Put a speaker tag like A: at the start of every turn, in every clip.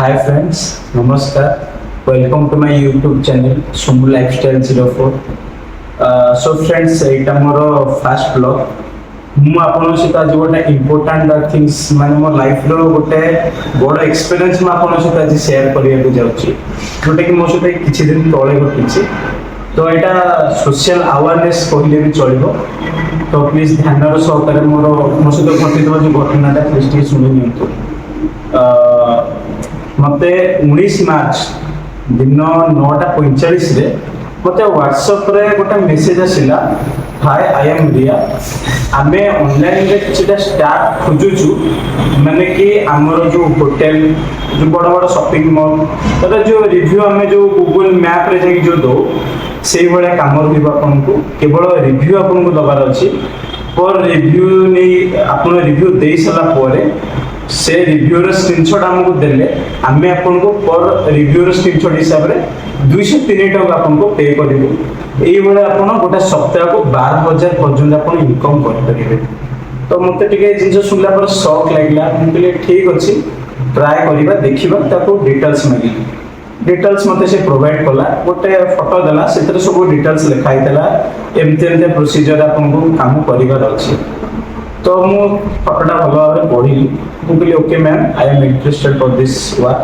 A: Hi friends, Namaskar. Welcome to my YouTube channel Sumu Lifestyle 04. So friends, ଏଇଟା ମୋର first blog. ମୁଁ ଆପଣଙ୍କ ସହିତ ଆଜି ଗୋଟେ ଇମ୍ପୋର୍ଟାଣ୍ଟ ଥିଙ୍ଗସ୍ ମାନେ ମୋ ଲାଇଫର ଗୋଟେ ବଡ଼ ଏକ୍ସପିରିଏନ୍ସ ମୁଁ ଆପଣଙ୍କ ସହିତ ଆଜି ସେୟାର କରିବାକୁ ଯାଉଛି, ଯୋଉଟାକି ମୋ ସହିତ କିଛି ଦିନ ତଳେ ଘଟିଛି। ତ ଏଇଟା ସୋସିଆଲ ଆୱାରନେସ୍ କହିଲେ ବି ଚଳିବ। ତ ପ୍ଲିଜ୍ ଧ୍ୟାନର ସହକାରେ ମୋ ସହିତ ଘଟିଥିବା ଯେଉଁ ଘଟଣାଟା ପ୍ଲିଜ୍ ଟିକେ ଶୁଣି ନିଅନ୍ତୁ। मते 19 मार्च दिन 9:45 मते व्हाट्सएप रे गोटे मेसेज आसिला, हाय आई एम रिया, आमे ऑनलाइन रे किछटा स्टाफ खोजुछु माने कि हमर जो होटल जो बड़ बड़ शॉपिंग मॉल तर जो रिव्यू हमें जो गूगल मैप रे जाई जो दो सेही भले काम रहइबो। आपनको केवल रिव्यू आपनको दबार अछि। पर रिव्यू नै आपण रिव्यू देई सला परे से रिव्यूर स्क्रीनशॉट हमको देले आमे आपनको पर रिव्यूर स्क्रीनशॉट हिसाब रे 203 टका आपनको पे करिवो। एई बळे आपण गोटे सप्ताह को 12,000 पर्यंत आपण इनकम कर परिबे। तो मते टिके जिंस सुनला पर शॉक लागला। हम कहले ठीक अछि, ट्राई करिबा, देखिबा। ताको डिटेल्स मांगी, डिटेल्स मते से प्रोवाइड कला, गोटे फोटो देला, सेतरे सब डिटेल्स लिखाई देला, एमते एमते प्रोसीजर आपनको काम करिवार अछि। तो मु फटोटा भल भाव पढ़ी, मुझे okay ma'am I am interested for this work.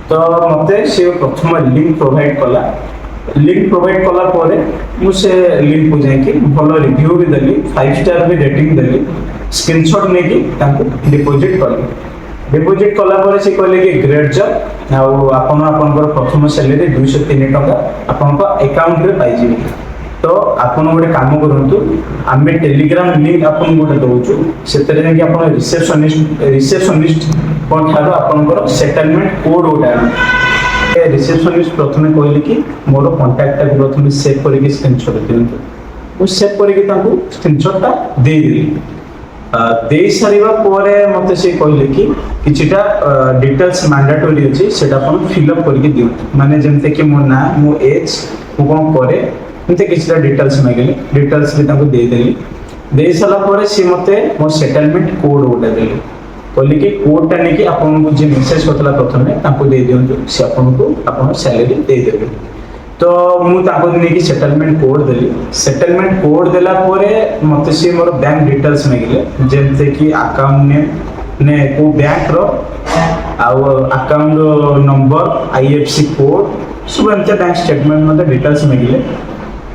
A: तो मते से प्रथम लिंक प्रोवाइड कला। लिंक प्रोवाइड कला परे मुझे लिंक को जाके भल रिव्यू भी देली, 5 स्टार भी रेटिंग देली, स्क्रीनशॉट नेकी तांको डिपॉजिट कली। डिपॉजिट कला परे से कहले कि ग्रेट जॉब, आपन आपनकर प्रथम सैलरी 203 टका आपन अकाउंट रे पाई जिवे। तो आपन गोटे काम करंतु, आमे टेलीग्राम लिंक आपन गोटे दउछु, सेतरे कि आपन रिसेप्शनिस्ट कोन ठारो आपनकर सेटलमेंट कोड गोटे आन। रिसेप्शनिस्ट प्रथमे कहले कि मोर कांटेक्ट टा प्रथमे सेव करके स्क्रीनशॉट दियंतु। वो सेव करके तांको स्क्रीनशॉट टा दे देली। दे सारिबा परे मते से कहले कि किछटा डिटेल्स मैंडेटरी अछि, सेटा आपन फिल अप करके दियंतु। माने जेमते कि मो ना, मो एज, मो कोन करे, एमते किछटा डिटेल्स मांगले, डिटेल्स भी तांको दे देली। दे साला परे से मते मो सेटलमेंट कोड गोटे देली। कहले कि कोड टा नेकी आपन को जे मेसेज करतला प्रथमे तांको दे दियंतु, से आपन को आपन सैलरी दे देबे। तो मु ताको नेकी सेटलमेंट कोड देली। सेटलमेंट कोड देला परे मते से मोर बैंक डिटेल्स मांगले, जेमते कि अकाउंट नेम ने को बैंक रो आउ अकाउंट नंबर, आईएफसी कोड सब एमते बैंक स्टेटमेंट मते डिटेल्स मांगले।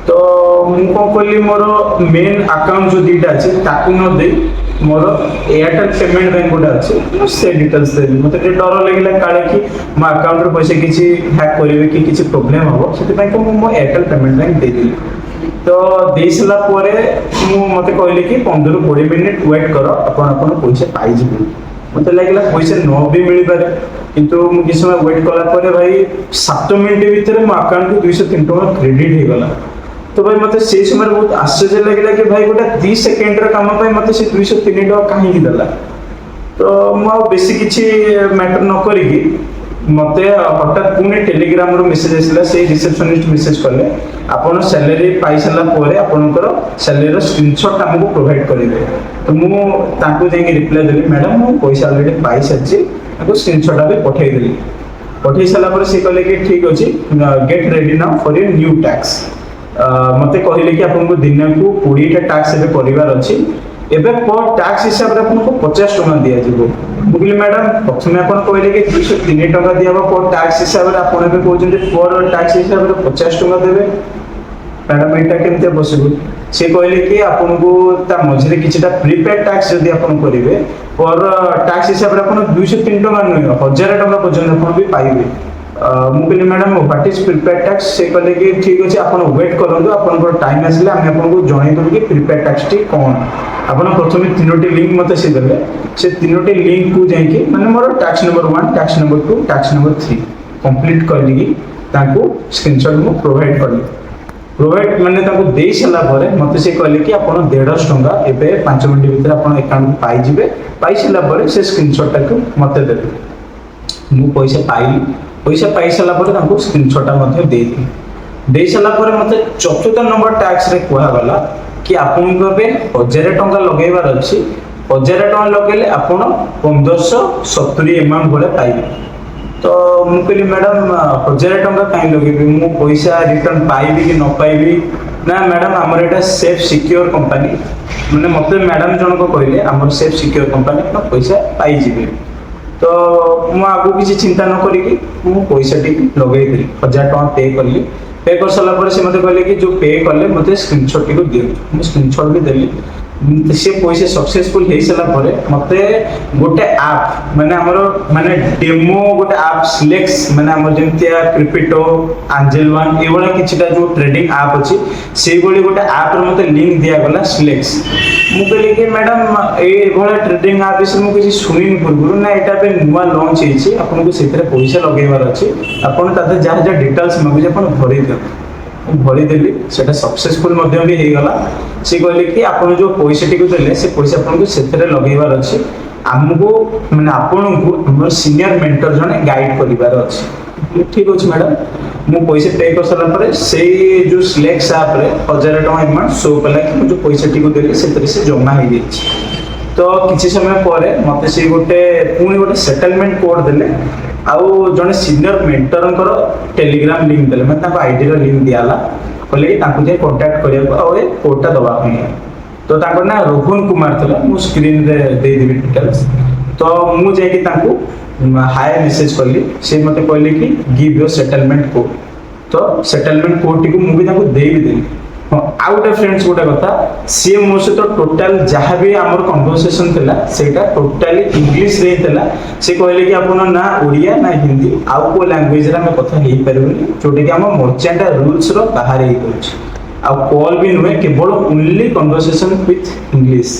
A: तो मु कोन कहली मोर मेन अकाउंट जो दीटा अछि ताकू न दे मोर एयरटेल पेमेंट बैंक गोटा अछि से डिटेल्स देली। मते डर लागला काले कि मो अकाउंट रे पैसा किछि हैक करिवे कि किछि प्रॉब्लम हो, सेति बैंक को मो एयरटेल पेमेंट बैंक दे देली। तो देसला परे मु मते कहले कि 15 ରୁ 20 मिनिट वेट करो, अपन पैसा पाई जिबे। मते लागला पैसा न भी मिली पारे, किंतु मु कि समय वेट कला परे भाई 7 मिनिट भीतर मो अकाउंट को 203 टका क्रेडिट हे गला। तो भाई मते से समय बहुत आश्चर्य लागला कि भाई गोटा 30 सेकंड रे काम पाई मते से 203 टका काहे कि देला। तो मु बेसी किछि मैटर न करी कि मते हठात पुणे टेलीग्राम रो मेसेज आसिला। से रिसेप्शनिस्ट मेसेज करले, आपन सैलरी पाई सला परे आपनकर सैलरी रो स्क्रीनशॉट हमको प्रोवाइड करिवे। तो मु ताको जेके रिप्लाई देली, मैडम मु पैसा ऑलरेडी पाई सच्ची, ताको स्क्रीनशॉट भी पठेई देली। पठेई सला परे से कहले कि ठीक अछि, get ready now for your new tax. मते कहले कि आपन को दिन को 20 टा टैक्स एबे परिवार अछि, एबे पर टैक्स हिसाब रे आपन को 50 टका दिया जिवो। मुगली मैडम प्रथमे आपन कहले कि 203 टका दियाबो पर टैक्स हिसाब रे, आपन एबे कहउछन जे पर टैक्स हिसाब रे 50 टका देबे। मैडम एटा केमते पॉसिबल? से कहले कि आपन को ता मझरे किछटा प्रीपेड टैक्स जदी आपन करिवे पर टैक्स हिसाब रे आपन 203 टका नै 1000 टका पर्यंत आपन भी पाइबे। मुगली madam what is prepaid tax? से कहले कि ठीक अछि, आपन वेट करंतु, आपन टाइम आसिले हम आपन को जणाई देबो कि प्रीपेड टैक्स टी कोन। आपन प्रथमे तीनोटी लिंक मते से देले, से तीनोटी लिंक को जाई कि माने more tax number 1, tax number 2, tax number 3 complete करली कि ताको स्क्रीनशॉट मु प्रोवाइड करली। प्रोवाइड माने ताको देई सला परे मते से कहले कि आपन 150 टका एबे 5 मिनिट भीतर आपन अकाउंट पाई जिवे। पाई सला परे से स्क्रीनशॉट ताको मते देबे। मु पैसा पाइली। पैसा पाई सला परे ताको स्क्रीनशॉट मध्ये देई देई सला परे मते चतुर्थ नंबर टैक्स रे कोहा वाला कि आपन को बे 1000 टका लगेबार अछि। 1000 टका लगेले आपन 1570 अमाउंट भले पाइबे। तो ମୁଁ କହିଲି ମ୍ୟାଡ଼ାମ 1000 ଟଙ୍କା କାହିଁ ଲଗେଇବି, ମୁଁ ପଇସା ରିଟର୍ନ ପାଇବି କି ନ ପାଇବି। ନା ମ୍ୟାଡ଼ାମ ଆମର ଏଇଟା ସେଫ୍ ସିକ୍योर କମ୍ପାନୀ, ମାନେ ମୋତେ ମ୍ୟାଡ଼ାମ ଜଣକ କହିଲେ ଆମର ସେଫ୍ ସିକ୍योର କମ୍ପାନୀ, ଆପଣ ପଇସା ପାଇଯିବେ। ତ ମୁଁ ଆଗକୁ କିଛି ଚିନ୍ତା ନ କରିକି ମୁଁ ପଇସାଟି ଲଗେଇଦେଲି, 1000 ଟଙ୍କା ପେ କଲି। ପେ କରିସାରିଲା ପରେ ସେ ମୋତେ କହିଲେ କି ଯେଉଁ ପେ କଲେ ମୋତେ ସ୍କ୍ରିନଶଟ୍ଟିକୁ ଦିଅନ୍ତୁ। ମୁଁ ସ୍କ୍ରିନଶଟ୍ ବି ଦେଲି। ସେ ପଇସା ସକ୍ସେସଫୁଲ ହେଇସାରିଲା ପରେ ମୋତେ ଗୋଟେ ଆପ୍, ମାନେ ଆମର ମାନେ ଡେମୋ ଗୋଟେ ଆପ୍ ସିଲେକ୍ସ, ମାନେ ଆମର ଯେମିତିଆ କ୍ରିପ୍ଟୋ, ଆଞ୍ଜେଲ ୱାନ୍ ଏଇଭଳିଆ କିଛିଟା ଯେଉଁ ଟ୍ରେଡିଂ ଆପ୍ ଅଛି ସେଇଭଳି ଗୋଟେ ଆପ୍ର ମୋତେ ଲିଙ୍କ ଦିଆଗଲା ସିଲେକ୍ସ। ମୁଁ କହିଲି କି ମ୍ୟାଡ଼ାମ ଏଇଭଳିଆ ଟ୍ରେଡିଂ ଆପ୍ ବିଷୟରେ ମୁଁ କିଛି ଶୁଣିନି ପୂର୍ବରୁ, ନା ଏଇଟା ଏବେ ନୂଆ ଲଞ୍ଚ ହେଇଛି, ଆପଣଙ୍କୁ ସେଥିରେ ପଇସା ଲଗେଇବାର ଅଛି, ଆପଣ ତା ଦେହରେ ଯାହା ଯାହା ଡିଟେଲ୍ସ ମାଗୁଛି ଆପଣ ଭରେଇ ଦିଅନ୍ତୁ। ମୁଁ ଭରିଦେଲି, ସେଟା ସକ୍ସେସଫୁଲ ମଧ୍ୟ ବି ହେଇଗଲା। ସେ କହିଲେ କି ଆପଣ ଯେଉଁ ପଇସାଟିକୁ ଦେଲେ ସେ ପଇସା ଆପଣଙ୍କୁ ସେଥିରେ ଲଗେଇବାର ଅଛି, ଆମକୁ ମାନେ ଆପଣଙ୍କୁ ଆମର ସିନିୟର ମେଣ୍ଟର ଜଣେ ଗାଇଡ୍ କରିବାର ଅଛି। ଠିକ୍ ଅଛି ମ୍ୟାଡ଼ାମ। ମୁଁ ପଇସା ପେ କରିସାରିଲା ପରେ ସେଇ ଯେଉଁ ସିଲେକ୍ସ ଆପ୍ରେ 1000 ଟଙ୍କା ଆମାଉଣ୍ଟ ଶୋ କଲା କି ମୁଁ ଯେଉଁ ପଇସାଟିକୁ ଦେଲି ସେଥିରେ ସେ ଜମା ହେଇଯାଇଛି। ତ କିଛି ସମୟ ପରେ ମୋତେ ସେ ପୁଣି ଗୋଟେ ସେଟଲମେଣ୍ଟ କୋଡ୍ ଦେଲେ, ଆଉ ଜଣେ ସିନିୟର ମେଣ୍ଟରଙ୍କର ଟେଲିଗ୍ରାମ ଲିଙ୍କ ଦେଲେ, ମାନେ ତାଙ୍କ ଆଇଡିର ଲିଙ୍କ ଦିଆହେଲା, କହିଲେ କି ତାଙ୍କୁ ଯାଇ କଣ୍ଟାକ୍ଟ କରିବାକୁ ଆଉ ଏ କୋଡ୍ଟା ଦେବା ପାଇଁ। ତ ତାଙ୍କ ନାଁ ରୋହନ କୁମାର ଥିଲା, ମୁଁ ସ୍କ୍ରିନରେ ଦେଇଦେବି ଡିଟେଲ୍ସ। ତ ମୁଁ ଯାଇକି ତାଙ୍କୁ ହାଏ ମେସେଜ କଲି, ସେ ମୋତେ କହିଲେ କି ଗିଭ୍ ୟୋର ସେଟଲମେଣ୍ଟ କୋଡ୍। ତ ସେଟଲମେଣ୍ଟ କୋଡ୍ଟିକୁ ମୁଁ ବି ତାଙ୍କୁ ଦେଇ ବି ଦେଲି। ହଁ, ଆଉ ଗୋଟେ ଫ୍ରେଣ୍ଡସ୍ ଗୋଟେ କଥା, ସିଏ ମୋ ସହିତ ଟୋଟାଲ ଯାହା ବି ଆମର କନଭରସେସନ ଥିଲା ସେଇଟା ଟୋଟାଲି ଇଂଲିଶରେ ହିଁ ଥିଲା। ସେ କହିଲେ କି ଆପଣ ନା ଓଡ଼ିଆ ନା ହିନ୍ଦୀ ଆଉ କେଉଁ ଲାଙ୍ଗୁଏଜରେ ଆମେ କଥା ହେଇପାରିବୁନି, ଯୋଉଟାକି ଆମ ମର୍ଚାଣ୍ଟ ରୁଲ୍ସର ବାହାରେ ହେଇଯାଉଛି। ଆଉ କଲ୍ ବି ନୁହେଁ, କେବଳ ଓନ୍ଲି କନଭରସେସନ ୱିଥ୍ ଇଂଲିଶ,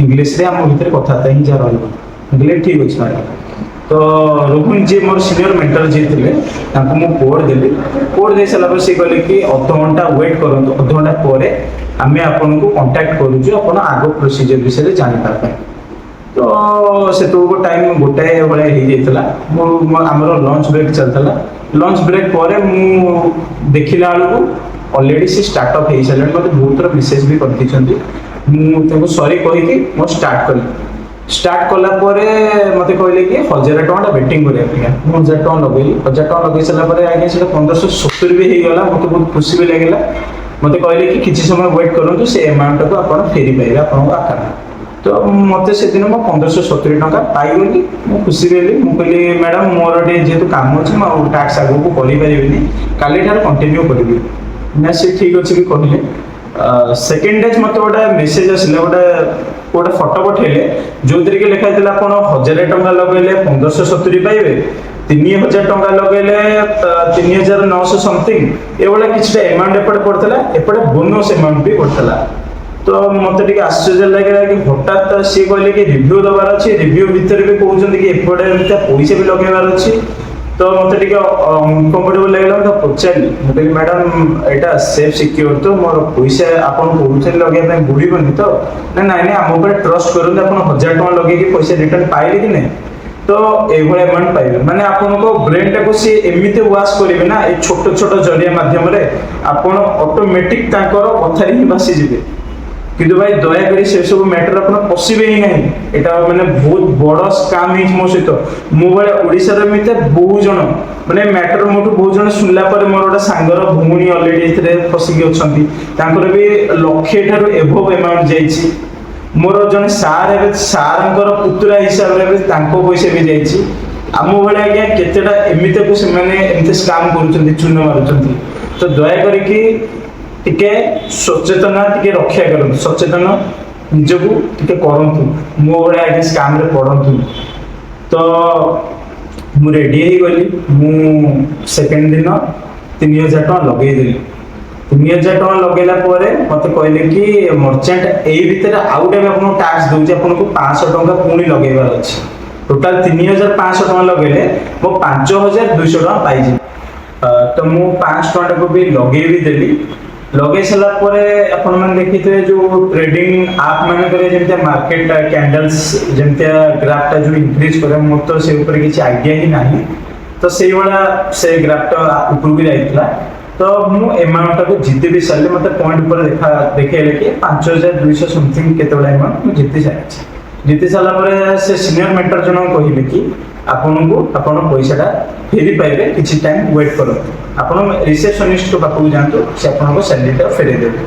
A: ଇଂଲିଶରେ ଆମ ଭିତରେ କଥାବାର୍ତ୍ତା ହିଁ ଯାହା ରହିବ। ମୁଁ କହିଲି ଠିକ୍ ଅଛି ମ୍ୟାଡ଼ାମ। ତ ରୋହନ ଯିଏ ମୋର ସିନିୟର ମେଣ୍ଟର ଯିଏ ଥିଲେ ତାଙ୍କୁ ମୁଁ କୋଡ୍ ଦେଲି। କୋଡ୍ ଦେଇ ସାରିଲା ପରେ ସେ କହିଲେ କି ଅଧଘଣ୍ଟା ୱେଟ୍ କରନ୍ତୁ, ଅଧଘଣ୍ଟା ପରେ ଆମେ ଆପଣଙ୍କୁ କଣ୍ଟାକ୍ଟ କରୁଛୁ ଆପଣ ଆଗ ପ୍ରୋସିଜିଅର ବିଷୟରେ ଜାଣିବା ପାଇଁ। ତ ସେତେବେଳକୁ ଟାଇମ୍ 1ଟାଏ ଭଳିଆ ହେଇଯାଇଥିଲା। ଆମର ଲଞ୍ଚ ବ୍ରେକ୍ ଚାଲିଥିଲା। ଲଞ୍ଚ ବ୍ରେକ୍ ପରେ ମୁଁ ଦେଖିଲା ବେଳକୁ ଅଲରେଡ଼ି ସେ ଷ୍ଟାର୍ଟଅପ୍ ହେଇସାରିଲାଣି, ମୋତେ ବହୁତ ଥର ମେସେଜ ବି କରିଦେଇଛନ୍ତି। ମୁଁ ତାଙ୍କୁ ସରି କହିକି ମୁଁ ଷ୍ଟାର୍ଟ କଲି। ଷ୍ଟାର୍ଟ କଲା ପରେ ମୋତେ କହିଲେ କି 1000 ଟଙ୍କାଟା ବେଟିଂ କରିବା ପାଇଁ। ମୁଁ 1000 ଟଙ୍କା ଲଗେଇଲି। 1000 ଟଙ୍କା ଲଗେଇ ସାରିଲା ପରେ ଆଜ୍ଞା ସେଟା 1570 ବି ହେଇଗଲା, ମୋତେ ବହୁତ ଖୁସି ବି ଲାଗିଲା। ମୋତେ କହିଲେ କି କିଛି ସମୟ ୱେଟ୍ କରନ୍ତୁ, ସେ ଆମାଉଣ୍ଟଟାକୁ ଆପଣ ଫେରି ପାଇବେ ଆପଣଙ୍କ ଆକାଉଣ୍ଟ। ତ ମୋତେ ସେଦିନ ମୁଁ 1570 ଟଙ୍କା ପାଇଗଲି, ମୁଁ ଖୁସି ବି ହେଲି। ମୁଁ କହିଲି ମ୍ୟାଡ଼ାମ ମୋର ଟିକେ ଯେହେତୁ କାମ ଅଛି ମୁଁ ଆଉ ଟାକ୍ସ ଆଗକୁ କରିପାରିବିନି, କାଲିଠାରୁ କଣ୍ଟିନ୍ୟୁ କରିବି। ନା ସେ ଠିକ୍ ଅଛି ବି କହିଲେ। ସେକେଣ୍ଡ ଡେ ମୋତେ ଗୋଟେ ମେସେଜ ଆସିଲା, ଗୋଟେ ଫଟୋ ପଠେଇଲେ ଯେଉଁଥିରେ କି ଲେଖା ହେଇଥିଲା ଆପଣ 1000 ଟଙ୍କା ଲଗେଇଲେ 1570 ପାଇବେ, 3000 ଟଙ୍କା ଲଗେଇଲେ 3900 ସମଥିଙ୍ଗ, ଏଭଳିଆ କିଛିଟା ଏମାଉଣ୍ଟ ଏପଟେ ପଡ଼ିଥିଲା, ଏପଟେ ବୋନସ୍ ଏମାଉଣ୍ଟ ବି ପଡ଼ିଥିଲା। ତ ମୋତେ ଟିକେ ଆଶ୍ଚର୍ଯ୍ୟ ଲାଗିଲା କି ହଠାତ୍ ସିଏ କହିଲେ କି ରିଭ୍ୟୁ ଦେବାର ଅଛି, ରିଭ୍ୟୁ ଭିତରେ ବି କହୁଛନ୍ତି କି ଏପଟେ ଏମିତିଆ ପଇସା ବି ଲଗେଇବାର ଅଛି। ତ ମୋତେ ଟିକେ ଅନକମ୍ଫର୍ଟେବଲ୍ ଲାଗିଲା। ମୁଁ ପଚାରିଲି, ମୁଁ କହିଲି ମ୍ୟାଡ଼ାମ ଏଇଟା ସେଫ୍ ସିକ୍ୟୁର ତ, ମୋର ପଇସା ଆପଣ କହୁଛନ୍ତି ଲଗେଇବା ପାଇଁ ବୁଡ଼ିବନି ତ? ନା ନାଇଁ ନାଇଁ ଆମ ଉପରେ ଟ୍ରଷ୍ଟ କରନ୍ତୁ, ଆପଣ 1000 ଟଙ୍କା ଲଗେଇକି ପଇସା ରିଟର୍ନ ପାଇଲେ କି ନାହିଁ, ତ ଏଇଭଳିଆ ଆମାଉଣ୍ଟ ପାଇବେ। ମାନେ ଆପଣଙ୍କ ବ୍ରେନଟାକୁ ସିଏ ଏମିତି ୱାଶ କରିବେ ନା ଏଇ ଛୋଟ ଛୋଟ ଜରିଆ ମାଧ୍ୟମରେ, ଆପଣ ଅଟୋମେଟିକ ତାଙ୍କର କଥାରେ ହିଁ ଭାସିଯିବେ। କିନ୍ତୁ ଭାଇ ଦୟାକରି ସେସବୁ ମ୍ୟାଟର ଆପଣ ପଶିବେ ହିଁ ନାହିଁ। ଏଇଟା ମାନେ ବହୁତ ବଡ଼ ସ୍କାମ୍ ହେଇଛି ମୋ ସହିତ। ମୋ ଭଳିଆ ଓଡ଼ିଶାର ଏମିତି ବହୁ ଜଣ ମାନେ ମ୍ୟାଟର ମୋଠୁ ବହୁତ ଜଣ ଶୁଣିଲା ପରେ, ମୋର ଗୋଟେ ସାଙ୍ଗର ଭଉଣୀ ଅଲରେଡ଼ି ଏଥିରେ ଫସିକି ଅଛନ୍ତି, ତାଙ୍କର ବି 1,00,000 ଠାରୁ ଏଭବ ଆମାଉଣ୍ଟ ଯାଇଛି। ମୋର ଜଣେ ସାର୍ ଏବେ ସାର୍ଙ୍କର ପୁତୁରା ହିସାବରେ ଏବେ ତାଙ୍କ ପଇସା ବି ଯାଇଛି। ଆମ ଭଳିଆ ଆଜ୍ଞା କେତେଟା ଏମିତିକୁ ସେମାନେ ଏମିତି ସ୍କାମ୍ କରୁଛନ୍ତି, ଚୂନ ମାରୁଛନ୍ତି। ତ ଦୟାକରିକି ଟିକେ ସଚେତନ ଟିକେ ରକ୍ଷା କରନ୍ତୁ, ସଚେତନ ନିଜକୁ ଟିକେ କରନ୍ତୁ, ମୋ ଭଳିଆ ଆଜ୍ଞା ସ୍କାମ୍ରେ ପଡ଼ନ୍ତୁନି। ତ ମୁଁ ରେଡ଼ି ହେଇଗଲି। ମୁଁ ସେକେଣ୍ଡ ଦିନ 3000 ଟଙ୍କା ଲଗେଇଦେଲି। 3000 ଟଙ୍କା ଲଗେଇଲା ପରେ ମୋତେ କହିଲେ କି ମର୍ଚାଣ୍ଟ ଏଇ ଭିତରେ ଆଉ ଗୋଟେ ବି ଆପଣଙ୍କୁ ଟାକ୍ସ ଦେଉଛି, ଆପଣଙ୍କୁ 500 ଟଙ୍କା ପୁଣି ଲଗେଇବାର ଅଛି। ଟୋଟାଲ 3500 ଟଙ୍କା ଲଗେଇଲେ ମୁଁ 5200 ଟଙ୍କା ପାଇଯିବି। ତ ମୁଁ 500 ଟଙ୍କାଟାକୁ ବି ଲଗେଇ ବି ଦେଲି। ଲଗେଇ ସାରିଲା ପରେ ଆପଣମାନେ ଦେଖିଥିବେ ଯେଉଁ ଟ୍ରେଡିଂ ଆପ୍ ମାନଙ୍କରେ ଯେମିତିଆ ମାର୍କେଟ କ୍ୟାଣ୍ଡେଲ୍ସ ଯେମିତିଆ ଗ୍ରାଫଟା ଯେଉଁ ଇନକ୍ରିଜ୍ କରେ, ମୋର ତ ସେ ଉପରେ କିଛି ଆଇଡ଼ିଆ ହିଁ ନାହିଁ। ତ ସେଇଭଳିଆ ସେ ଗ୍ରାଫଟା ଉପରକୁ ଯାଇଥିଲା। ତ ମୁଁ ଏମାଉଣ୍ଟଟାକୁ ଜିତି ବି ସାରିଲି। ମୋତେ ପଏଣ୍ଟ ଉପରେ ଦେଖେଇଲେ କି 5200 ସମଥିଙ୍ଗ କେତେବେଳେ ଏମାଉଣ୍ଟ ମୁଁ ଜିତି ସାରିଛି। ଜିତି ସାରିଲା ପରେ ସେ ସିନିୟର ମେଣ୍ଟର ଜଣକ କହିଲେ କି ଆପଣଙ୍କୁ ଆପଣ ପଇସାଟା ଫେରି ପାଇବେ। କିଛି ଟାଇମ୍ ୱେଟ୍ କରନ୍ତୁ, ଆପଣ ରିସେପସନିଷ୍ଟ ପାଖକୁ ଯାଆନ୍ତୁ, ସେ ଆପଣଙ୍କ ସାଲାରୀଟା ଫେରେଇ ଦେବେ।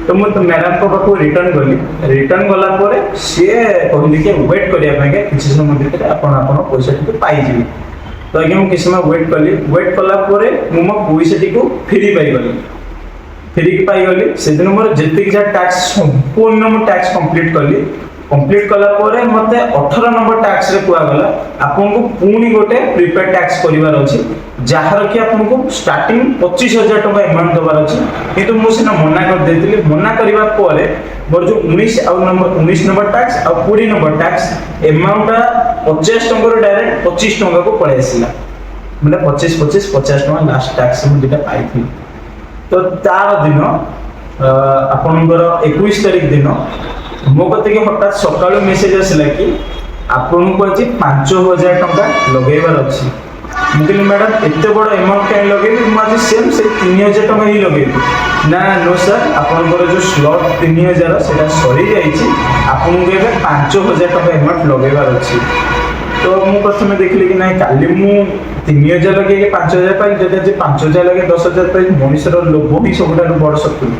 A: ତ ମୁଁ ମ୍ୟାଡ଼ାମଙ୍କ ପାଖକୁ ରିଟର୍ନ ଗଲି। ରିଟର୍ନ ଗଲା ପରେ ସିଏ କହିଲେ କି ୱେଟ୍ କରିବା ପାଇଁକା କିଛି ସମୟ ଭିତରେ ଆପଣ ପଇସାଟିକୁ ପାଇଯିବେ। ତ ଆଜ୍ଞା ମୁଁ କିଛି ସମୟ ୱେଟ୍ କଲି। ୱେଟ୍ କଲା ପରେ ମୁଁ ମୋ ପଇସାଟିକୁ ଫେରି ପାଇଗଲି। ଫେରିକି ପାଇଗଲି। ସେଦିନ ମୋର ଯେତିକି ଯାହା ଟାକ୍ସ ସମ୍ପୂର୍ଣ୍ଣ ମୁଁ ଟାକ୍ସ କମ୍ପ୍ଲିଟ୍ କଲି। कम्प्लीट कला परे मते 18 नंबर टैक्स रे कुआ गला आपनको पुनी गोटे प्रीपेड टैक्स करिवार अछि जहार कि आपनको स्टार्टिंग 25000 टका अमाउंट दबार अछि किंतु मु सिना मना कर देतिली। मना करिवा परे मोर जो 19 नंबर टैक्स आ 20 नंबर टैक्स अमाउंट 50 टका रो डायरेक्ट 25 टका को पळे आसिला मतलब 25 25 50 टका लास्ट टैक्स मु दिटा पाइथि। तो तार दिन आपनकर 21 तारिख दिन मो कते के हठात सकाळो मेसेज आसला कि आपन को आज 5000 टका लगेबार अछि। मु कहली मैडम एते बड़ अमाउंट काई लगेबी मु आज सेम से 3000 टका ही लगेबी ना नो सर आपनकर जो स्लॉट 3000 सेटा सरी जाईछि आपन को एबे 5000 टका अमाउंट लगेबार अछि। तो मु प्रथमे देखली कि नाही काली मु 3000 लगे के 5000 पाई जदे जे 5000 लगे 10000 पाई मनुष्यर लोभ ही सबटा बड़ शत्रु।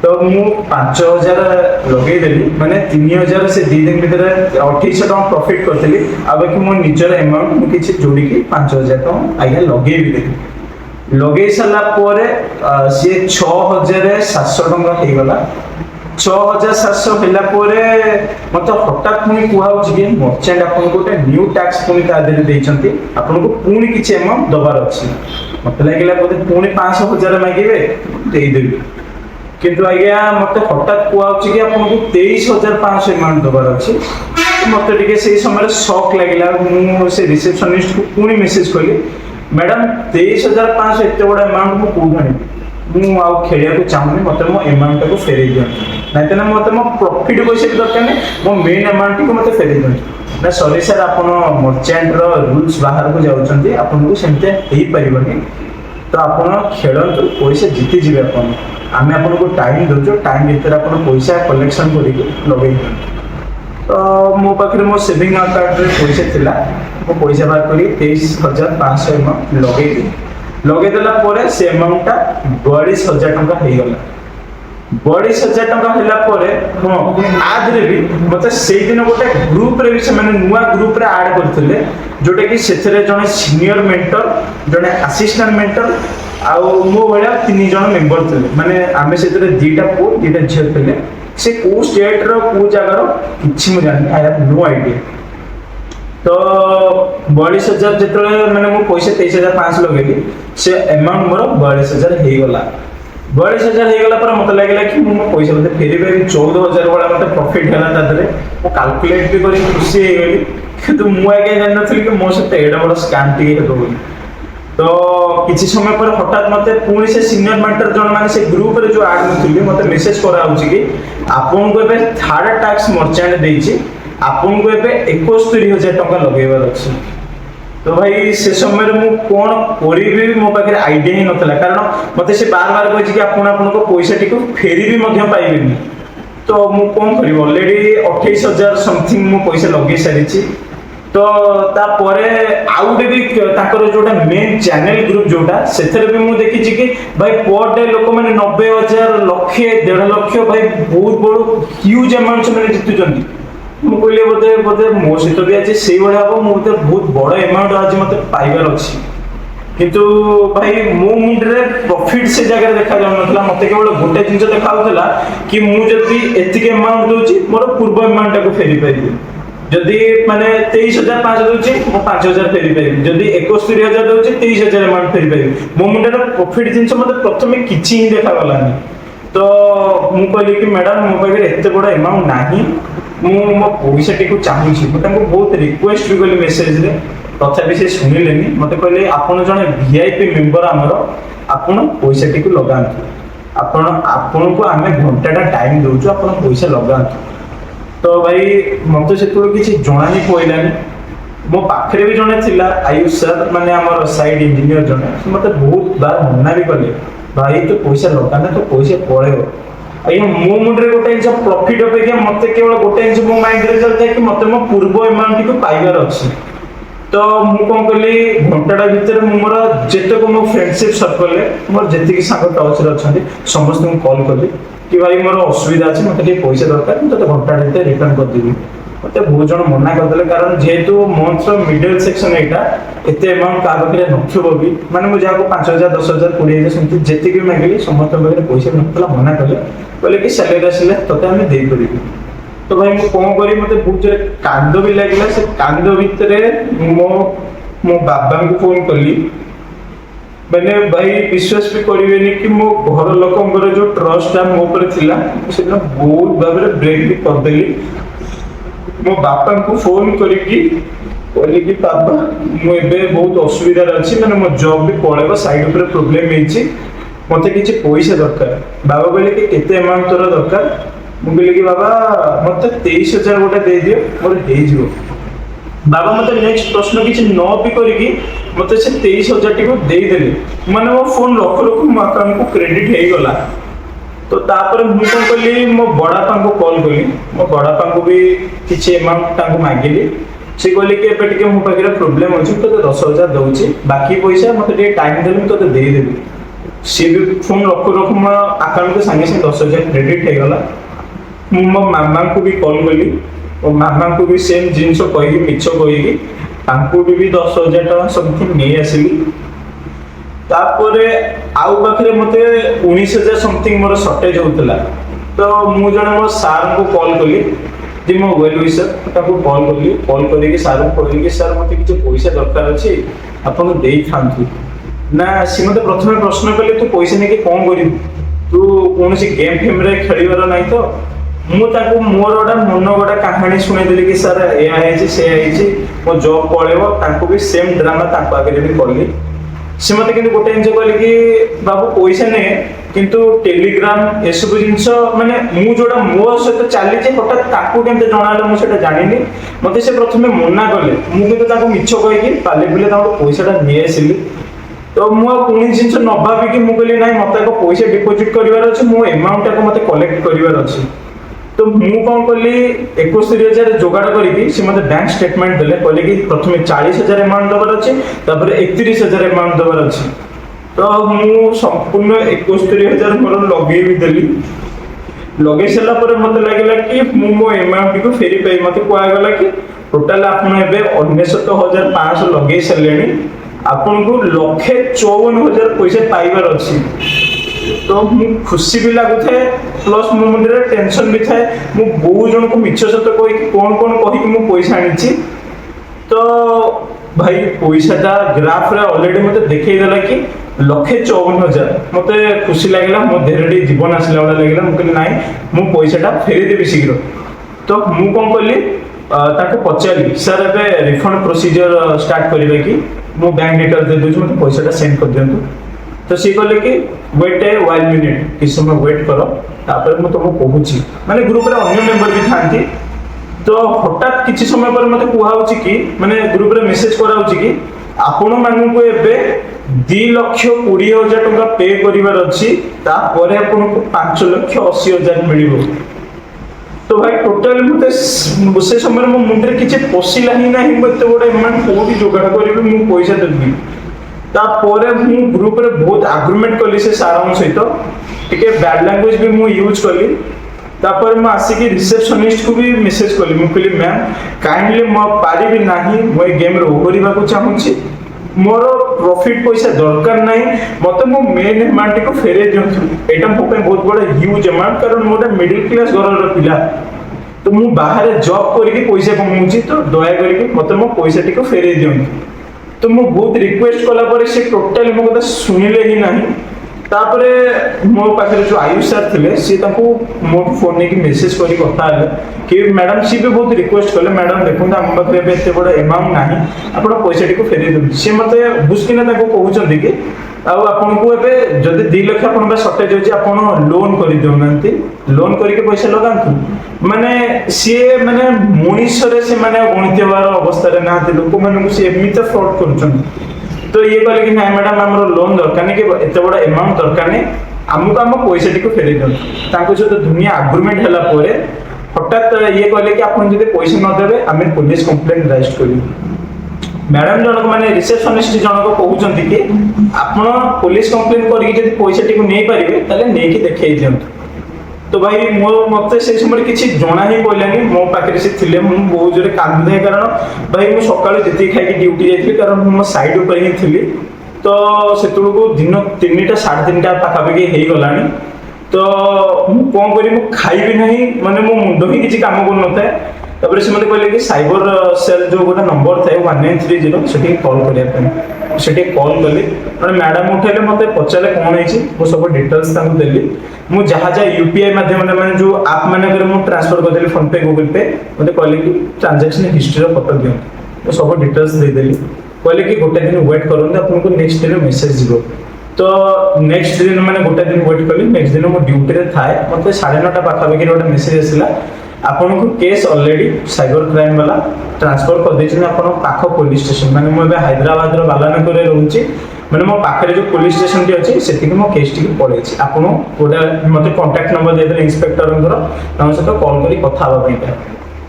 A: तो मु 5000 लगे देली माने 3000 से 2 दिन भीतर 2800 टका प्रॉफिट करथली। आ बाकी मो निजर अमाउंट मु किछि जोडी की 5000 टका आइया लगे भी देली। लगे सला परे से 6700 टका हे गला। 6700 होला परे मते हठात पुनी कुहाउ कि मर्चेंट आपन गोटे न्यू टैक्स पुनी ता देले दैछंती आपन को पुनी किछि अमाउंट दबार अछि। मते लागिला बोले पुनी 5000 मागिबे देई देबी किंतु आज्ञा मत हठात कहूँ कि आपको 23500 अमाउंट दबार अच्छे। मत टे से समय शक लगे से रिसेप्शनिस्ट को पुणी मेसेज कली मैडम 23500 एत बड़ा अमाउंट मुझे कौन आनी मुझे खेलिया चाहूनी मत मो अमाउंट को फेरे दिखाँ ना मत मो प्रॉफिट पैसा भी दरकार नहीं मो मेन अमाउंट को मत फेरे दिखाँ ना सॉरी सर आप मर्चेंट रूल्स बाहर को जाऊँच आपको सेमती हो पारे। तो आप खेलतु पैसा जीति जी आम आपको टाइम दौर टाइम भर आप पैसा कलेक्शन करके लगे। तो मो पाखे मो सेविंग अकाउंट पैसा थिला मो पैसा बाहर कर 23500 अमाउंट लगेदेला से अमाउंटा 42000 टका हो गला। 42000 टका होला परे हाँ आदरे भी मते सेई दिन गोटे ग्रुप रे भी से माने नुवा ग्रुप रे ऐड करथिले जोटे कि सेथरे जने सीनियर मेंटर जने असिस्टेंट मेंटर आउ मो भला 3 जन मेंबर थिले माने आमे सेथरे दीटा पो दीटा झियो थिले से को स्टेट रो को जगह रो किछि मु जानि आई हैव नो आईडिया। तो 42000 जेतले माने मो पैसा 23500 लगेली से अमाउंट मोर 42000 हे गला। 42000 हो गला पर मत लगे कि मो पैसा मत फेरी पाइबी 14000 वाला मत प्रॉफिट है तादरे मो कैलकुलेट भी करी खुशी हो गली किंतु मु आगे जान नथली कि मो सते एडा बड़ स्कैम टी हेतो बोली। तो किछि समय पर हठात मते पुणी से सीनियर मेंटर जन माने से ग्रुप रे जो ऐड नथली मते मेसेज करा होची कि आपन को एबे थर्ड टैक्स मर्चेंट देछि आपन को एबे 71000 टका लगेबार अछि। तो भाई से समय मु कौन करी मो पाखे आईडिया ही नथला कारण मते से बार बार कहि कि आपन को पैसा टिको फेरी भी मध्य पाइबेनी। तो मु कोन करी ऑलरेडी 28000 समथिंग मु पैसा लगे सारिछि। तो ता परे आउटे भी ताकर जोटा मेन चैनल ग्रुप जोटा सेथरे भी मु देखि कि भाई पर डे लोक माने 90000 लाख 1.5 लाख भाई बहुत बड़ ह्यूज अमाउंट से माने जितुचंती। मु कहले बोधे बोधे मो सहित भी आज से भाई हम मुझे बहुत बड़ अमाउंट आज मत पाइबार अच्छी किंतु भाई मो मुंडे प्रॉफिट से जगह देखा जाऊ नथला मते केवल गोटे जिंस देखाउतला कि मु जदी एतिके अमाउंट दोची मोर पूर्व अमाउंट को फेरी पाइबी जदी माने 23500 दोची मो 5000 फेरी पाइबी जदी 71000 दोची 23000 अमाउंट फेरी पाइबी मो मुंडे प्रॉफिट जिंस मते प्रथमे किछि ही देखा गलानी। तो मु कहली कि मैडम मो पाखे एते बड़ अमाउंट नाही मु मो पैसा टी को चाहूची मत बहुत रिक्वेस्ट भी कली मेसेज रे तथापि से सुनिलेनी मत कहले आपन जने वीआईपी मेंबर हमरो आपन पैसा टी को लगांतु आपन को आमे घंटाटा टाइम दोचु आपन पैसा लगांतु। तो भाई मते सेतो किछि जणा नि कोइलानी मो पाखरे भी जने थिला आयुष सर माने हमर साइड इंजीनियर जने मते बहुत बार मना भी कले भाई तो पैसा लगाना तो पैसा पळेबो आया मो मुंडे गोटे इंच प्रॉफिट अपेक्षा मते केवल गोटे इंच मो माइंड रे चलता है कि मते मो पूर्व अमाउंट को पाइबार अछि। तो मु कौन कली घंटाटा भितर मोर जेतक मो फ्रेंडशिप सर्कल मोर जेतिकी सांग टच रे अछंती समस्त को कॉल कली कि भाई मोर असुविधा अछि मते के पैसा दरकार तो घंटाटा भितर रिटर्न कर देबी मते बहुत जण मना करदेले कारण जेहेतु मंथ रो मिडल सेक्शन एटा एते अमाउंट का बकरे नथिबो भी माने मु जाको 5000 10000 20000 समिति जेतिकी मागिली समस्त बकरे पैसा नथला मना कले कि सैलरी आसिले तते हम देई परिबी तो भाई मु कोन करी मते बहुत जोरे कांद भी लागला से कांद भितरे मो बाबा को फोन कली मैंने भाई विश्वास भी करेनि कि मो घर लोकंकर जो ट्रस्ट है मो ऊपर थिला से बहुत भाबरे ब्रेक भी कर देली मो बापा को फोन करिकी बोली कि बाबा मु एबे बहुत असुविधा अछि माने मो जॉब भी पळेबो साइड ऊपर प्रॉब्लम हेछि मते किछि पैसा दरकार बाबा बोले कि केते अमाउंट तोरा दरकार मु बोली कि बाबा मते 23000 गोटा दे दियो मोर हे जिवो बाबा मते नेक्स्ट प्रश्न किछि न भी करिकी मते से 23000 टी को दे देले माने मो फोन रख रख मो अकाउंट को क्रेडिट हे गला तो तापर मु कोन कली मो बड़ापा को कॉल कली मो बड़ापा को भी किछि अमाउंट ताको मागिली से कहले कि एबे टिके मो पाखरे प्रॉब्लम अछि तो 10000 दउछि बाकी पैसा मते टिके टाइम देले तो दे देबी से भी फोन रख रख मो अकाउंट के संगे से 10000 क्रेडिट हे गला मो मामा को भी कॉल कली और मामा को भी सेम जिंस कहि मिछ कहि तांको भी 10000 टका समथिंग नै आसिली तापरे आउ पाखरे मते 19000 समथिंग मोर शॉर्टेज होतला तो मु जने मोर सर को कॉल कली जे मो वेल विशर ताको कॉल करी कि सर को कहली कि सर मते किछ पैसा दरकार अछि आपन देई थांतु ना सी मते प्रथमे प्रश्न कले तू पैसा ने के कोन करी तू कोनसी गेम फेम रे खेलिबार नाही तो मु ताको मोर ओडा मन गोडा कहानी सुने देली कि सर ए आइछि से आइछि मो जॉब पळेबो ताको भी सेम ड्रामा ताको आगे भी करली से मते किंतु गोटे जिंस कहली कि बाबू पैसा ने किंतु टेलीग्राम ए सब जिंस माने मु जोडा मो सहित चाली जे हटात ताको केमते जणाले मु सेटा जानिनी मते से प्रथमे मना करले मु किंतु ताको मिछ कहि कि पाले बिले ताको पैसाटा नि आसिली तो मु कोनी जिंस न भाबी कि मु कहली नाही मते को पैसा डिपॉजिट करिवार अछि मो अमाउंट को मते कलेक्ट करिवार अछि तो मु कोन करली 61000 जोगाड़ करिकी से मते बैंक स्टेटमेंट देले कहले कि प्रथमे 40000 अमाउंट दबर अछि तापर 31000 अमाउंट दबर अछि तो मु संपूर्ण 71000 मोर लगे भी देली लगे सला पर मते लागला कि मु मो अमाउंट को फेरी पाई मते कोआ गला कि टोटल आपन एबे 69500 लगे सलेनी आपन को 154000 पैसा पाइबार अछि तो मु खुशी भी लागु थे प्लस मो मन रे टेंशन भी थाए मु बहुत जन को मिछ सत कोइ कोन कोन कहि मु पैसा आनिछि तो भाई पैसाटा ग्राफ रे ऑलरेडी मते देखै देला कि 154000 मते खुशी लागला मो धेरडी जीवन आसला वाला लागला मु कहली नाही मु पैसाटा फेरी देबी शीघ्र तो मु कोन करली ताको पचाली सर एबे रिफंड प्रोसीजर स्टार्ट करिवे कि मो बैंक डिटेल दे दोछु मते पैसाटा सेंड कर दियंतु तो सी कहले कि वेट ए 1 मिनिट किस समय वेट करो तापर म तुमको कहूची माने ग्रुप रे अन्य मेंबर भी थांती तो हठात किछि समय पर मते कुहाउची कि माने ग्रुप रे मेसेज कराउची कि आपण मानू को एबे 2,20,000 टका पे करिवार अछि तापर आपण को 5,80,000 मिलिबो तो भाई टोटल मते से समय मो मुंडरे किछि पसिला ही नाही मते बडे अमाउंट कोडी जोगाड़ करिवे मु पैसा देबी तापर मु ग्रुप रे बहुत आर्गुमेंट कली से सारांश सहित टिके बैड लैंग्वेज भी मु यूज कली तापर म आसी कि रिसेप्शनिस्ट को भी मेसेज कली मु कहली मैम काइंडली म पारी भी नाही मो गेम रे ओगरिबा को चाहूची मोर प्रॉफिट पैसा दरकार नाही मते मो मेन अमाउंट को फेरे दियंतु एटा मो पे बहुत बड़ा ह्यूज अमाउंट कारण मोटा मिडिल क्लास घर रो पिला तो मु बाहर जॉब करके पैसा कमाउची तो दया करके मते मो पैसा टिको फेरे दियंतु तो मु बहुत रिक्वेस्ट कला पर से टोटली मो कथा सुनिले ही नाही तापरे मो पाखरे जो आयुष सर थिले से ताको मो फोन ने की मेसेज करी कथा आले कि मैडम सी भी बहुत रिक्वेस्ट कले मैडम देखुंदा हम पाखरे बे एते बडा अमाउंट नाही आपण पैसा टिको फेरे दउ से मते बुझकिना ताको कहउछन कि आउ आपन को एबे जदी 2 लाख आपन बे शॉर्टेज होची आपन लोन करि देउनंती लोन करि के पैसा लगांतु माने सी माने मनीष रे से माने गणित वार अवस्था रे नाते लोक माने से एमिते फ्रॉड करछन तो ये कहले कि नाही मैडम हमरो लोन दरकार नै कि एते बडा अमाउंट दरकार नै हमको हम पैसा टिको फेरे दउ ताको जो दुनिया एग्रीमेंट हला परे हठात ये कहले कि आपन जदी पैसा न देबे हमें पुलिस कंप्लेंट रजिस्टर करियो मैडम जनक माने रिसेप्शनिस्ट जनक कहउचंती कि आपण पुलिस कंप्लेन करी जदी पैसा टिकु नै परिबे तले नै कि देखै दियंतु। तो भाई मो मते से समय किसी जना ही पड़लानी मो पाखे से थिले मु बहुत जोरे कांदे कारण भाई मु सकाळु जति खाइ कि ड्यूटी जाइथि कारण मो साइड ऊपर ही थिली तो सेतुळु को दिन 3टा 3:30 पाखा पाखी हेई गलानी तो मु कोन करी मु खाइ भी नहीं माने मो मुंडो ही किछि काम कर नथाय तापर से मते कहले कि साइबर सेल जो गोटा नंबर थाए 1930 सेठी कॉल करिया पे सेठी कॉल कली माने मैडम उठेले मते पचाले कोन हेछि मो सब डिटेल्स तांको देली मु जहा जा यूपीआई माध्यम माने जो ऐप माने करे मु ट्रांसफर कर देली फोन पे गूगल पे मते कहले कि ट्रांजैक्शन हिस्ट्री रो फोटो दियो तो सब डिटेल्स दे देली कहले कि गोटे दिन वेट करन आपन को नेक्स्ट दिन मेसेज जीवो तो नेक्स्ट दिन माने गोटे दिन वेट कली नेक्स्ट दिन मो ड्यूटी रे थाए मते 9:30 पाखा पाखी गोटे मेसेज आसिला आपन को केस ऑलरेडी साइबर क्राइम वाला ट्रांसफर कर देछन आपन पाखो पुलिस स्टेशन माने मो हैदराबाद रो बालानगर रे रहूची माने मो पाखरे जो पुलिस स्टेशन टी अछि सेति मो केस टी पड़े छी आपन गोटा मते कांटेक्ट नंबर दे दे इंस्पेक्टर अंदर तां से कॉल करी कथा हबा पई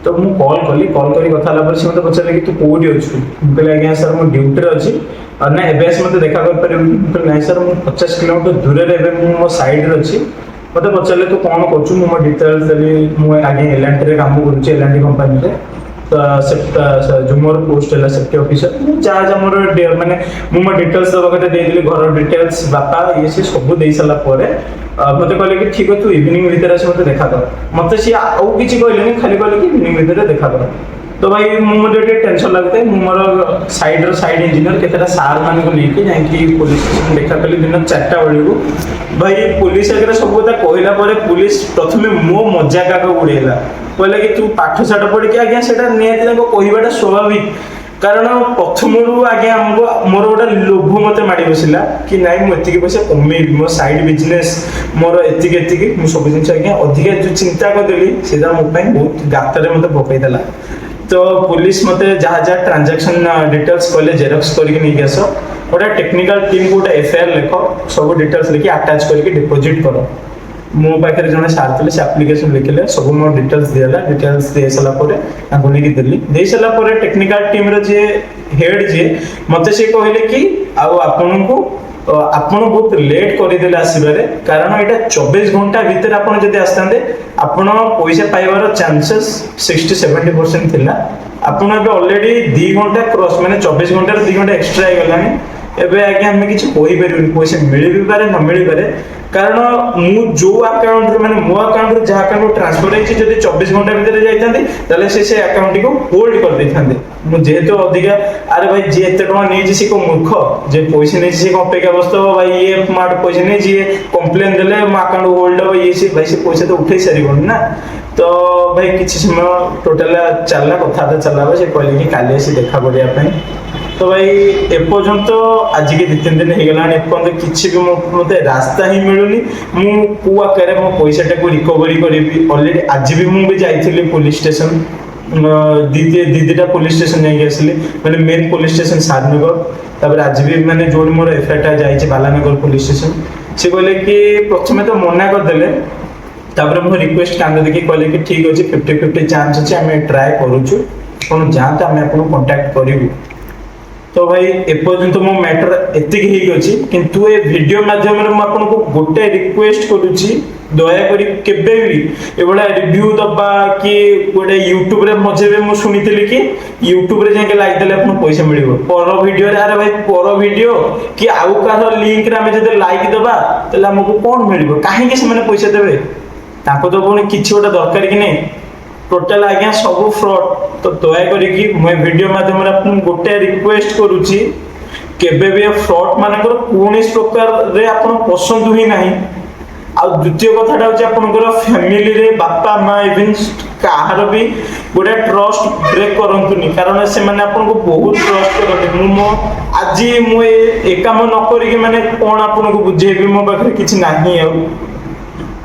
A: तो मु कॉल करी कथा ला पर से मते पछले कि तू कोडी अछि कहले आज्ञा सर मो ड्यूटी रे अछि और ना एबेस मते देखा कर पर तो नहीं सर मु 50 किलोमीटर दूर रे एबे मो साइड रे अछि मते पछले तू कोन करछु मो डिटेल्स देली मु आगे एलएनटी रे काम करूची एलएनटी कंपनी रे तो जो मोर पोस्ट है सेफ्टी ऑफिसर जहाँ जहाँ मोर माने मो डिटेल्स दबा कते दे दिली घर डिटेल्स बापा ये से सब दे सला परे मते कहले कि ठीक है तू इवनिंग भीतर से मते देखा कर मते सी आउ किछि कहले खाली कहले कि इवनिंग भीतर देखा कर तो भाई मुझे टेंशन लगता है मोर साइड इंजीनियर केतेटा सार मान को लेके जाई कि पुलिस स्टेशन देखा कली दिन 4टा बळी को भाई पुलिस अगर सब कथा कहला परे पुलिस प्रथमे मो मजाक का उड़ेला कहला कि तू पाठ साठ पढ़ के आज्ञा सेटा नियति ताको कहिबाटा स्वाभाविक कारण प्रथमरू आज्ञा हमको मोर गोटा लोभ मते माडी बसिला कि नाइ मो एतिके पैसा कमेबी मो साइड बिजनेस मोर एतिके मो सब जिंस आज्ञा अधिक जो चिंता कर देली सेदा मो पई बहुत गातरे मते पकई देला तो पुलिस मते जहाँ जहाँ ट्रांजैक्शन डिटेल्स कहले जेरॉक्स करके नहीं आस गोटे टेक्निकल टीम गोटे एफआईआर लेख सब डिटेल्स लिखि अटैच करके डिपॉजिट करो मो पाखे जने सार थे से एप्लिकेशन लिखिले सब मो डिटेल्स दिला डिटेल्स दे सला परे ताको नेकी देली दे सला परे टेक्निकल टीम रो जे हेड जे मते से कहले कि आउ आपन को आपण बहुत लेट कर देले आसीबारे कारण एटा 24 घंटा भीतर आपण जदी आस्तांदे आपण पैसा पाइबार चांसेस 60-70% थिला आपण अब ऑलरेडी 2 घंटा क्रॉस माने 24 घंटा रे 2 घंटा एक्स्ट्रा आइ गलानी एबे आगे हम किछि होई परिबनी पैसा मिलि भी पारे न मिलि पारे कारण मु जो अकाउंट रे माने मो अकाउंट रे जहा अकाउंट ट्रांसफर हेछि जदी 24 घंटा भीतर जाइतांदे तले से अकाउंट को होल्ड कर दैथांदे मु जेहेतु अधिका अरे भाई जे एते टका नै जे को मूर्ख जे पैसा नै से को अपेक्षा बस्तो भाई ये मार पैसा नै जे कंप्लेन देले मो अकाउंट होल्ड हो ये से भाई से पैसा तो उठै सरीबन ना तो भाई किछि समय टोटल चलला कथा चलला से कहले कि काले से देखा करिया पई तो भाई एपर्यंत आज के 2-3 दिन हो गला एपर्यंत किसी भी मते रास्ता ही मिलुनी मु कुआ करे मो पैसा को रिकवरी करेबी ऑलरेडी आज भी मु भी जाइथिली पुलिस स्टेशन दीदीटा पुलिस स्टेशन जाई आसली माने मेन पुलिस स्टेशन साधनगर तापर आज भी माने जोन मोर एफआईआर जाइछि बालानगर पुलिस स्टेशन से कहले कि प्रथमे तो मना कर देले तापर मो रिक्वेस्ट कांदे देखि कहले कि ठीक अछि 50-50 चांस अछि हमें ट्राई करूछु कोन जानता हमें आपन कांटेक्ट करिवु तो भाई एपर्यंत मो मैटर एतिक ही अछि किंतु ए वीडियो माध्यम रे म आपन को गोटे रिक्वेस्ट करूची दया करी केबे भी एबोला रिव्यू दबा कि गोटे YouTube रे मजे मु सुनितली कि YouTube रे जाके लाइक देले आपन पैसा मिलिबो पर वीडियो रे अरे भाई पर वीडियो कि आउ का लिंक रे हमें जदे लाइक दबा तले हमको कोन मिलिबो काहे कि से माने पैसा देबे ताको तो कोन किछि ओटा दरकार कि नै टोटल आज्ञा सब फ्रॉड तो दया करी कि मैं वीडियो माध्यम रे आपन गोटे रिक्वेस्ट करूची केबे भी फ्रॉड मानकर कोनिस प्रकार रे आपन पसंद ही नाही आ द्वितीय कथाटा होची आपनकर फैमिली रे बापा मां इवन काहार भी गोटे ट्रस्ट ब्रेक करंतुनी कारण से माने आपन को बहुत ट्रस्ट करंती मु आज मु ए काम न करी कि माने कोन आपन को बुझेबी मो पाखरे किछि नाही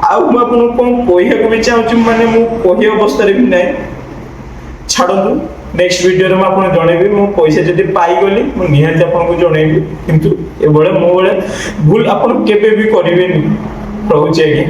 A: आउ मु आपन को कहिया को भी चाहूची माने मु कहिया अवस्था रे भी नाही छाड़ू नेक्स्ट वीडियो रे मैं आपन जणेबी मो पैसा जदी पाई गली मु निहाती आपन को जणेबी किंतु ए बळे मो बळे भूल आपन केबे भी करिवेनी रहूची आगे।